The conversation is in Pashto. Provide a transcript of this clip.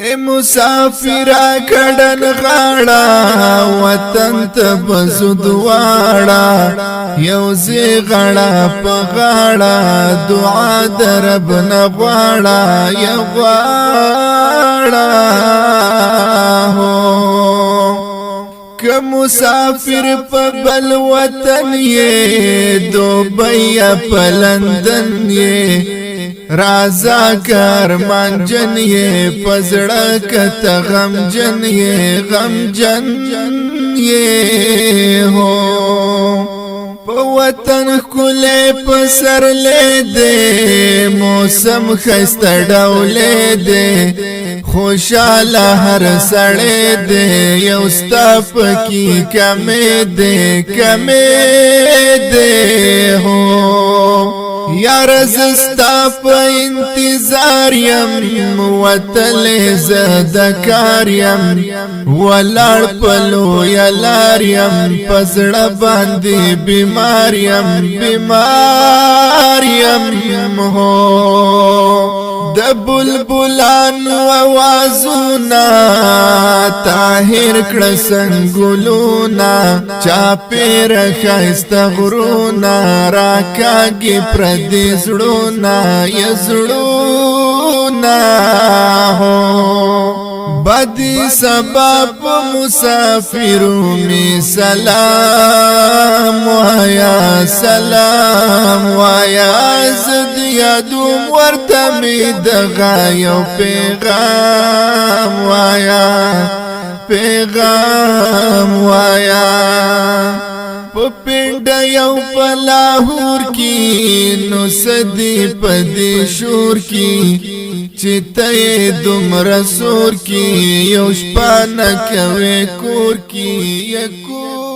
اے مسافر کډن غاړه وطن ته بزدواړه یوزي غاړه په غاړه دعا درب نه غواړه یغواړه که مسافر په بل وطن یې دوبۍ په لندن یې رازا کرمان جن یہ پزڑا کتا غم جن یہ ہو وطن کلے پسر لے دے موسم خستہ ڈولے دے خوشالا ہر سڑے دے یوستا پکی کمے دے ہو یار زستا په انتظار یم وتل زدکار یم ولړ پلو یلار یم پزړه باندې بیمار یم هو د بلبلان आवाजونه طاهر کړه سنگلونا چاپیر خسته غرونا راکاږي پردي زړونا یزړونا هو بدی سبب مسافرو می سلام وایا زد یادوم ورته می دغه یو پیغام وایا پپنډ یو پلاهور کی نو سدی پدی شور کی چته دمر سور کی یو شپه نکوي کور کی یکو